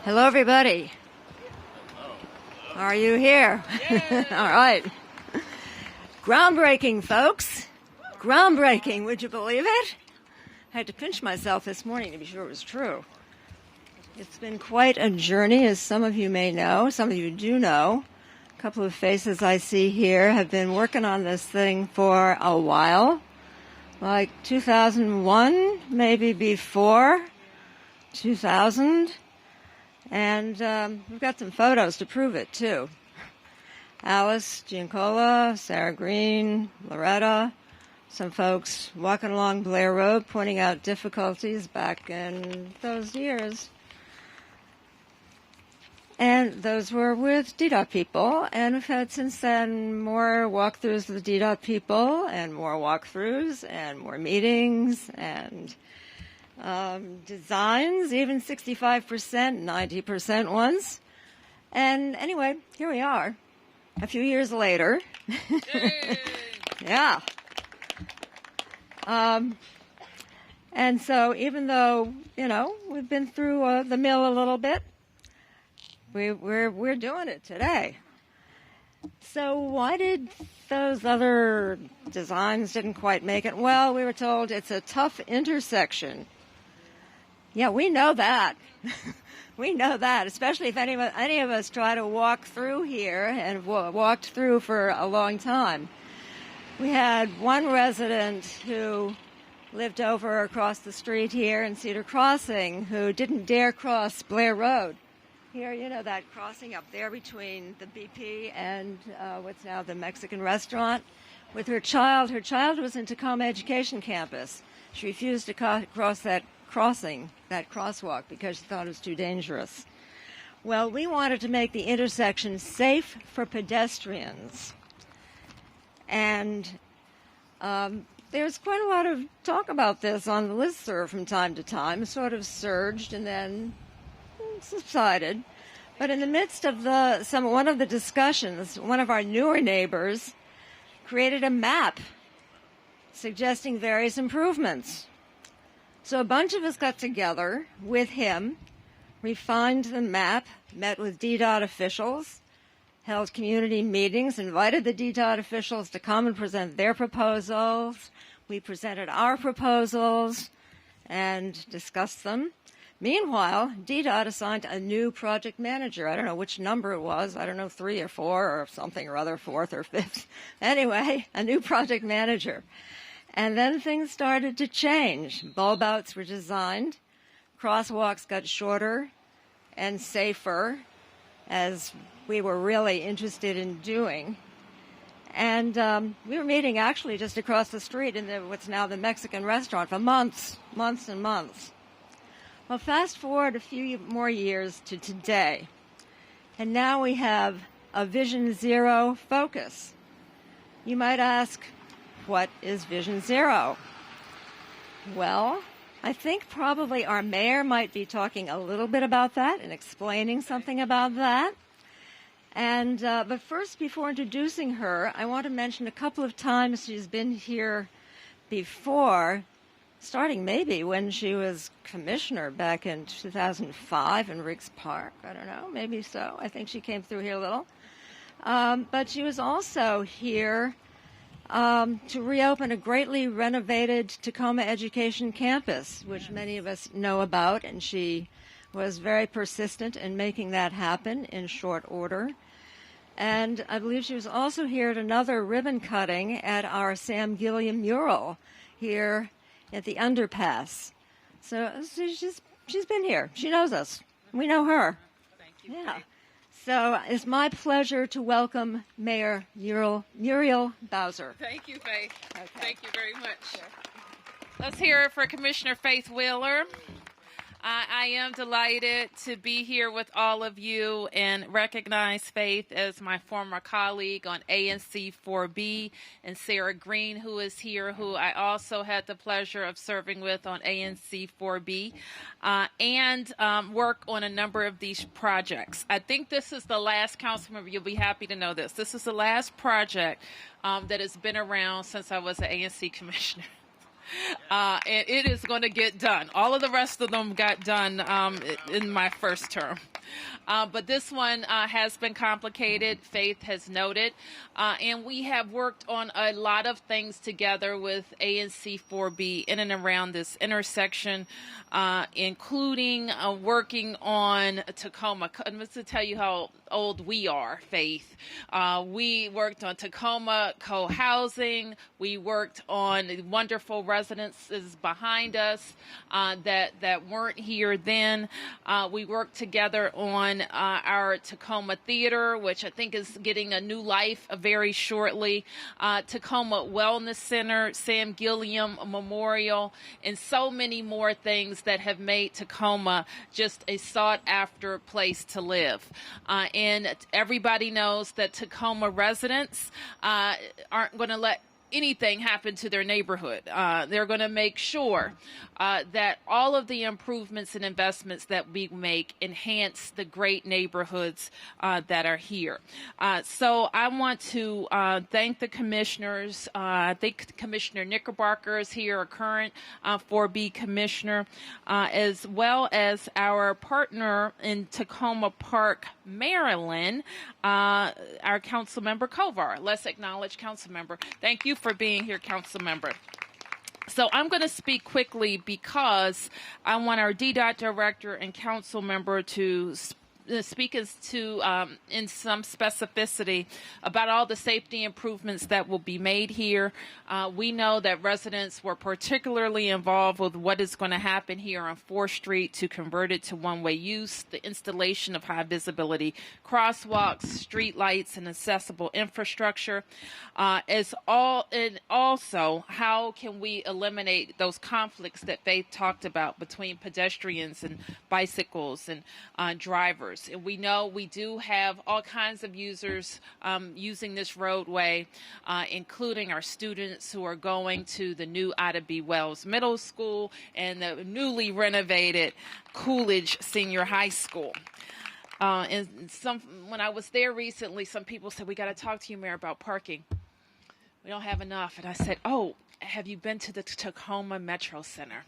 Hello, everybody. Are you here? All right. Groundbreaking, folks. Groundbreaking, would you believe it? I had to pinch myself this morning to be sure it was true. It's been quite a journey, as some of you may know. Some of you do know. A couple of faces I see here have been working on this thing for a while. Like 2001, maybe before 2000. And we've got some photos to prove it, too. Alice, Giancola, Sarah Green, Loretta, some folks walking along Blair Road pointing out difficulties back in those years. And those were with DDOT people, and we've had since then more walkthroughs with DDOT people, and more walkthroughs, and more meetings, and designs, even 65%, 90% ones. And anyway, here we are, a few years later. Yeah. And so even though, we've been through the mill a little bit, we're doing it today. So why did those other designs didn't quite make it? Well, we were told it's a tough intersection. Yeah, we know that. We know that, especially if any of us try to walk through here and walked through for a long time. We had one resident who lived over across the street here in Cedar Crossing who didn't dare cross Blair Road. Here, that crossing up there between the BP and what's now the Mexican restaurant with her child. Her child was in Tacoma Education Campus. She refused to cross that crosswalk, because she thought it was too dangerous. Well, we wanted to make the intersection safe for pedestrians. And there's quite a lot of talk about this on the listserv from time to time. It sort of surged and then subsided. But in the midst of one of the discussions, one of our newer neighbors created a map suggesting various improvements. So a bunch of us got together with him, refined the map, met with DDOT officials, held community meetings, invited the DDOT officials to come and present their proposals. We presented our proposals and discussed them. Meanwhile, DDOT assigned a new project manager. I don't know which number it was. I don't know, 3 or 4 or something or other, 4th or 5th. Anyway, a new project manager. And then things started to change. Bulb outs were designed. Crosswalks got shorter and safer, as we were really interested in doing. And we were meeting actually just across the street in what's now the Mexican restaurant for months and months. Well, fast forward a few more years to today. And now we have a Vision Zero focus. You might ask, what is Vision Zero? Well, I think probably our mayor might be talking a little bit about that and explaining something about that. And but first, before introducing her, I want to mention a couple of times she's been here before, starting maybe when she was commissioner back in 2005 in Riggs Park. I don't know, maybe so. I think she came through here a little. But she was also here to reopen a greatly renovated Tacoma Education Campus, which many of us know about, and she was very persistent in making that happen in short order. And I believe she was also here at another ribbon cutting at our Sam Gilliam mural here at the underpass. So she's been here. She knows us. We know her. Thank you. Yeah. So it's my pleasure to welcome Mayor Muriel Bowser. Thank you, Faith. Okay. Thank you very much. Sure. Let's hear it for Commissioner Faith Wheeler. I am delighted to be here with all of you and recognize Faith as my former colleague on ANC 4B, and Sarah Green, who is here, who I also had the pleasure of serving with on ANC 4B, and work on a number of these projects. I think this is the last, councilmember, you'll be happy to know this. This is the last project that has been around since I was an ANC commissioner. And it is going to get done. All of the rest of them got done in my first term. But this one has been complicated, Faith has noted. And we have worked on a lot of things together with ANC 4B in and around this intersection, including working on Tacoma. Just to tell you how old we are, Faith. We worked on Tacoma co-housing. We worked on wonderful residences behind us that weren't here then. We worked together on our Tacoma Theater, which I think is getting a new life very shortly. Tacoma Wellness Center, Sam Gilliam Memorial, and so many more things that have made Tacoma just a sought-after place to live. And everybody knows that Tacoma residents aren't going to let anything happen to their neighborhood. They're going to make sure that all of the improvements and investments that we make enhance the great neighborhoods that are here. So I want to thank the commissioners. I think Commissioner Knickerbocker is here, a current 4B commissioner, as well as our partner in Tacoma Park, Maryland, our council member Kovar. Let's acknowledge council member. Thank you for being here, council member. So I'm going to speak quickly because I want our DDOT director and council member to speak as to in some specificity about all the safety improvements that will be made here. We know that residents were particularly involved with what is going to happen here on 4th Street to convert it to one-way use, the installation of high visibility crosswalks, street lights, and accessible infrastructure. And also, how can we eliminate those conflicts that Faith talked about between pedestrians and bicycles and drivers? And we know we do have all kinds of users using this roadway, including our students who are going to the new Ida B. Wells Middle School and the newly renovated Coolidge Senior High School. When I was there recently, some people said, "We got to talk to you, Mayor, about parking. We don't have enough." And I said, "Oh, have you been to the Tacoma Metro Center?"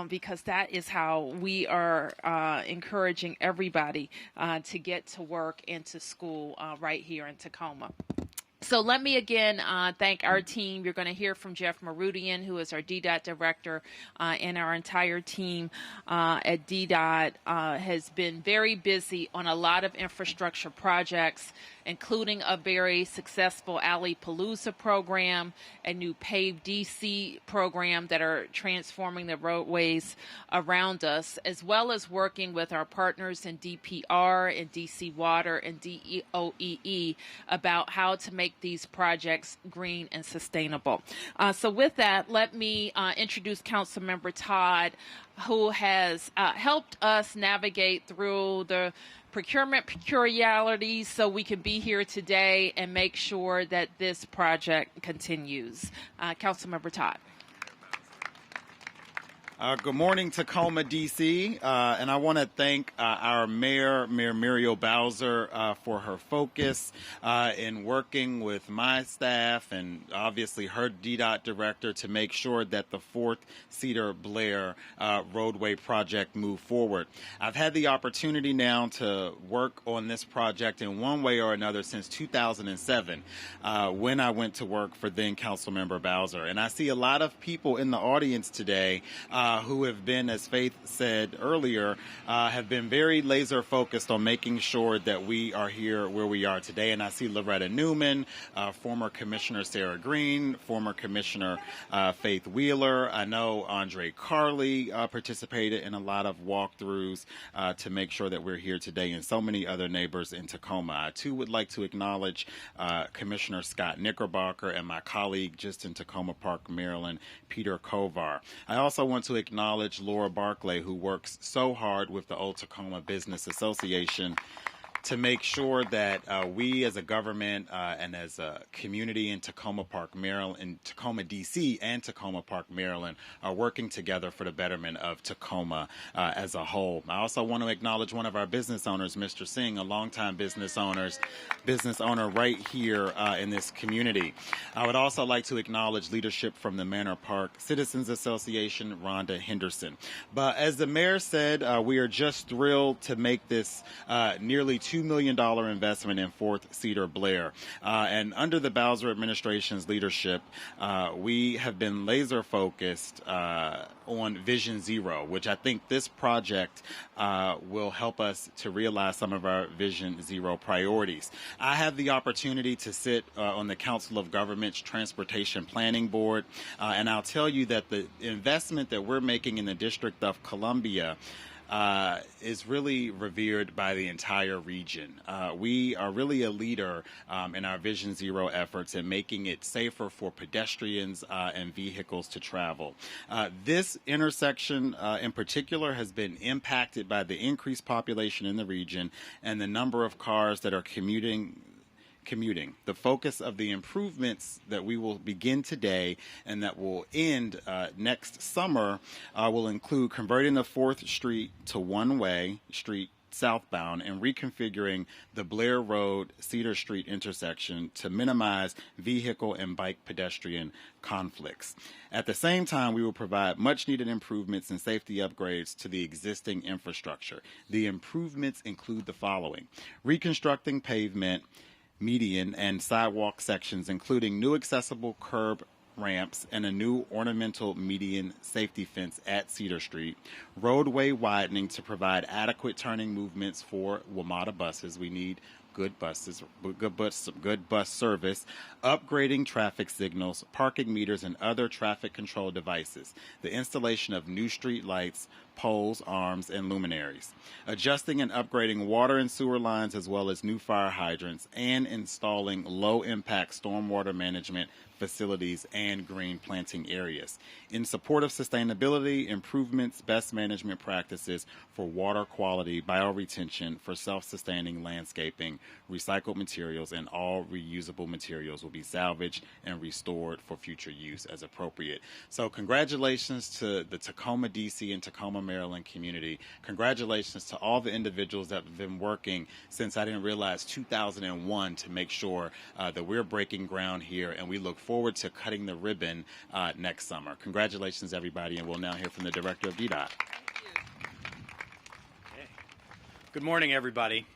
Because that is how we are encouraging everybody to get to work and to school right here in Tacoma. So let me again thank our team. You're going to hear from Jeff Marudian, who is our DDOT director, and our entire team at DDOT has been very busy on a lot of infrastructure projects, including a very successful Alley Palooza program, a new Paved DC program that are transforming the roadways around us, as well as working with our partners in DPR and DC Water and DOEE about how to make these projects green and sustainable. So with that, let me introduce Councilmember Todd, who has helped us navigate through the procurement peculiarities so we can be here today and make sure that this project continues. Councilmember Todd. Good morning, Tacoma, D.C., and I want to thank our Mayor Muriel Bowser, for her focus in working with my staff and obviously her DDOT director to make sure that the 4th Cedar Blair roadway project moved forward. I've had the opportunity now to work on this project in one way or another since 2007 when I went to work for then Councilmember Bowser. And I see a lot of people in the audience today who have been, as Faith said earlier, have been very laser focused on making sure that we are here where we are today. And I see Loretta Newman, former Commissioner Sarah Green, former Commissioner Faith Wheeler. I know Andre Carley participated in a lot of walkthroughs to make sure that we're here today, and so many other neighbors in Tacoma. I too would like to acknowledge Commissioner Scott Knickerbocker and my colleague just in Tacoma Park, Maryland, Peter Kovar. I also want to acknowledge Laura Barclay, who works so hard with the Old Tacoma Business Association to make sure that we as a government and as a community in Tacoma Park, Maryland, in Tacoma, D.C. and Tacoma Park, Maryland, are working together for the betterment of Tacoma as a whole. I also want to acknowledge one of our business owners, Mr. Singh, a longtime business owner right here in this community. I would also like to acknowledge leadership from the Manor Park Citizens Association, Rhonda Henderson. But as the mayor said, we are just thrilled to make this nearly $2 million investment in 4th Cedar Blair. And under the Bowser administration's leadership, we have been laser focused on Vision Zero, which I think this project will help us to realize some of our Vision Zero priorities. I have the opportunity to sit on the Council of Governments Transportation Planning Board, and I'll tell you that the investment that we're making in the District of Columbia is really revered by the entire region. We are really a leader in our Vision Zero efforts in making it safer for pedestrians and vehicles to travel. This intersection in particular has been impacted by the increased population in the region and the number of cars that are commuting. The focus of the improvements that we will begin today and that will end next summer will include converting the 4th Street to one-way street southbound and reconfiguring the Blair Road Cedar Street intersection to minimize vehicle and bike pedestrian conflicts. At the same time, we will provide much needed improvements and safety upgrades to the existing infrastructure. The improvements include the following: reconstructing pavement, median, and sidewalk sections, including new accessible curb ramps and a new ornamental median safety fence at Cedar Street, roadway widening to provide adequate turning movements for WMATA buses. We need good buses, good bus service, upgrading traffic signals, parking meters, and other traffic control devices, the installation of new street lights, poles, arms, and luminaries, adjusting and upgrading water and sewer lines as well as new fire hydrants, and installing low-impact stormwater management facilities and green planting areas. In support of sustainability, improvements, best management practices for water quality, bioretention, for self-sustaining landscaping, recycled materials, and all reusable materials will be salvaged and restored for future use as appropriate. So congratulations to the Tacoma, D.C. and Tacoma, Maryland community. Congratulations to all the individuals that have been working since I didn't realize 2001 to make sure that we're breaking ground here, and we look forward to cutting the ribbon next summer. Congratulations, everybody, and we'll now hear from the Director of DDOT. Good morning, everybody.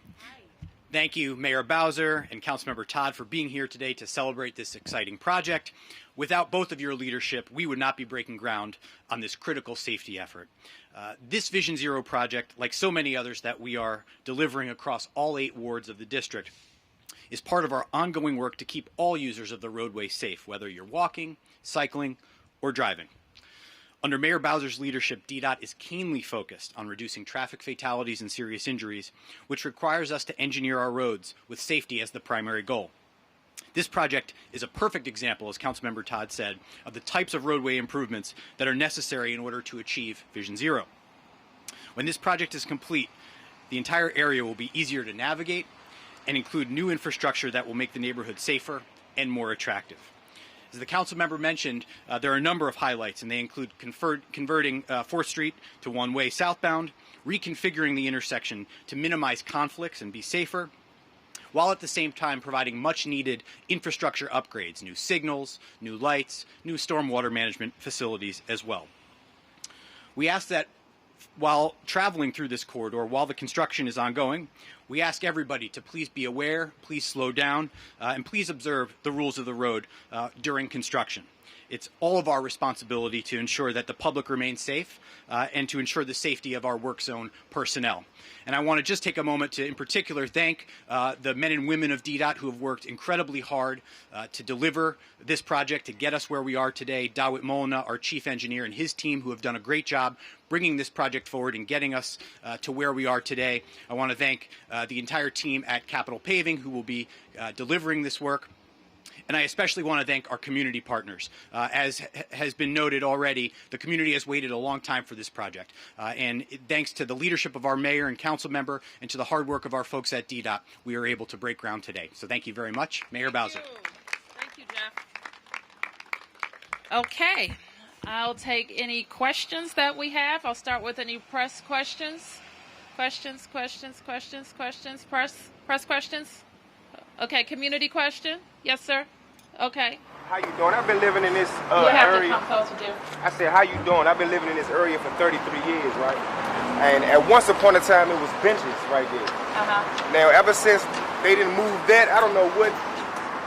Thank you, Mayor Bowser and Councilmember Todd, for being here today to celebrate this exciting project. Without both of your leadership, we would not be breaking ground on this critical safety effort. This Vision Zero project, like so many others that we are delivering across all 8 wards of the district, is part of our ongoing work to keep all users of the roadway safe, whether you're walking, cycling, or driving. Under Mayor Bowser's leadership, DDOT is keenly focused on reducing traffic fatalities and serious injuries, which requires us to engineer our roads with safety as the primary goal. This project is a perfect example, as Councilmember Todd said, of the types of roadway improvements that are necessary in order to achieve Vision Zero. When this project is complete, the entire area will be easier to navigate and include new infrastructure that will make the neighborhood safer and more attractive. As the council member mentioned, there are a number of highlights, and they include converting 4th Street to one-way southbound, reconfiguring the intersection to minimize conflicts and be safer, while at the same time providing much-needed infrastructure upgrades, new signals, new lights, new stormwater management facilities as well. We ask that while traveling through this corridor, while the construction is ongoing, we ask everybody to please be aware, please slow down, and please observe the rules of the road during construction. It's all of our responsibility to ensure that the public remains safe and to ensure the safety of our work zone personnel. And I want to just take a moment to, in particular, thank the men and women of DDOT who have worked incredibly hard to deliver this project, to get us where we are today. Dawit Molina, our chief engineer, and his team, who have done a great job bringing this project forward and getting us to where we are today. I want to thank the entire team at Capital Paving, who will be delivering this work. And I especially want to thank our community partners. As has been noted already, the community has waited a long time for this project. And thanks to the leadership of our mayor and council member and to the hard work of our folks at DDOT, we are able to break ground today. So thank you very much. Mayor Bowser. Thank you, Jeff. Okay. I'll take any questions that we have. I'll start with any press questions. Questions. Press questions. Okay, community question. Yes, sir. Okay. How you doing? I've been living in this You have area. to come closer, dear. I said, how you doing? I've been living in this area for 33 years, right? And at once upon a time, it was benches right there. Uh-huh. Now, ever since they didn't move that, I don't know what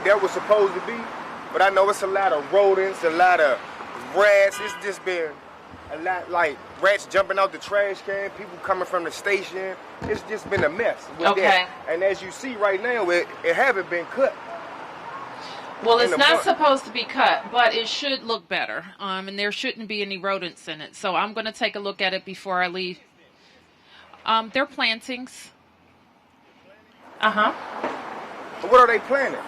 that was supposed to be, but I know it's a lot of rodents, a lot of rats. It's just been a lot, like rats jumping out the trash can, people coming from the station. It's just been a mess with Okay. that. And as you see right now, it haven't been cut. Well, in it's the not front. supposed to be cut, but it should look better. And there shouldn't be any rodents in it. So I'm going to take a look at it before I leave. They're plantings. Uh-huh. What are they planting?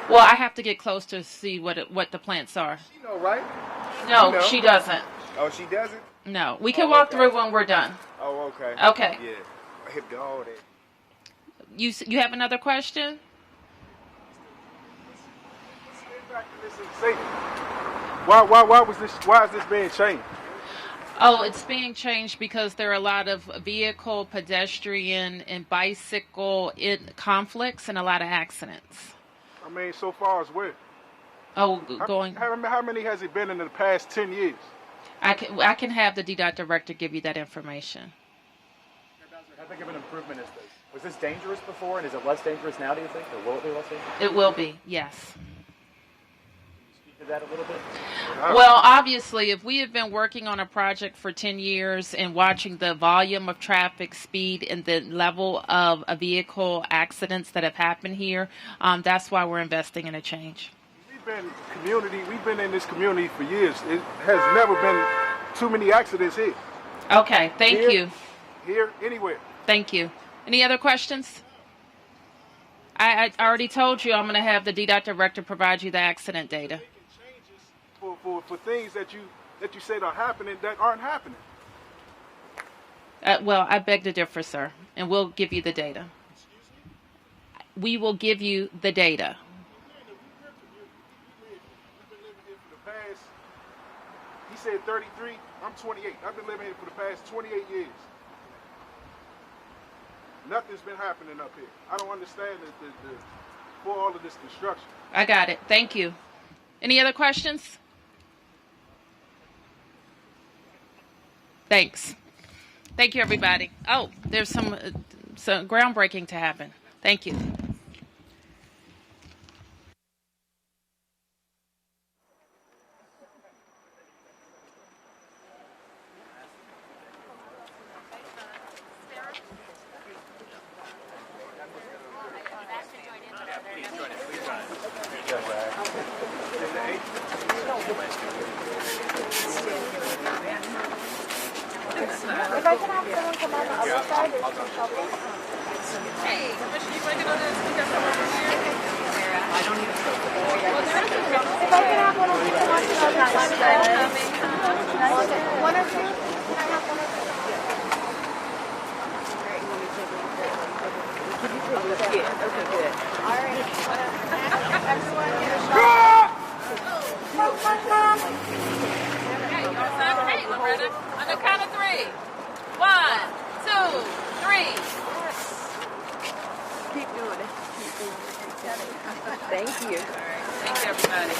Well, I have to get close to see what the plants are. You know, right? No, You know. she doesn't. Oh, she doesn't? No, we can Oh, walk okay. through when we're done. Oh, okay. Okay. Yeah. I hit the all that. You have another question? Why is this being changed? Oh, it's being changed because there are a lot of vehicle, pedestrian, and bicycle conflicts and a lot of accidents. I mean, so far as where? Oh, How- going. How many has it been in the past 10 years? I can have the DDOT director give you that information. How big of an improvement is this? Was this dangerous before, and is it less dangerous now, do you think? Or will it be less dangerous? It will be, yes. Speak to that a little bit. Well, obviously, if we have been working on a project for 10 years and watching the volume of traffic, speed, and the level of vehicle accidents that have happened here, that's why we're investing in a change. We've been in this community for years. It has never been too many accidents here. Okay, thank you. Here, anywhere. Thank you. Any other questions? I already told you I'm going to have the DDOT director provide you the accident data. Making changes for things that you said are happening that aren't happening. Well, I beg to differ, sir, and we'll give you the data. We will give you the data. We've been living here for the past, he said 33, I'm 28. I've been living here for the past 28 years. Nothing's been happening up here. I don't understand for all of this construction. I got it. Thank you. Any other questions? Thanks. Thank you, everybody. Oh, there's some groundbreaking to happen. Thank you. If I can have someone come on the other side, there's some trouble. Hey, Commissioner, you want to get on this? We got someone over here. If I can have one of you come on the other side. One or two? Can I have one or two? All right. Everyone, Hey, Loretta, on the count of 3. 1, 2, 3. keep doing it. Keep doing it. Thank you. Thanks, everybody.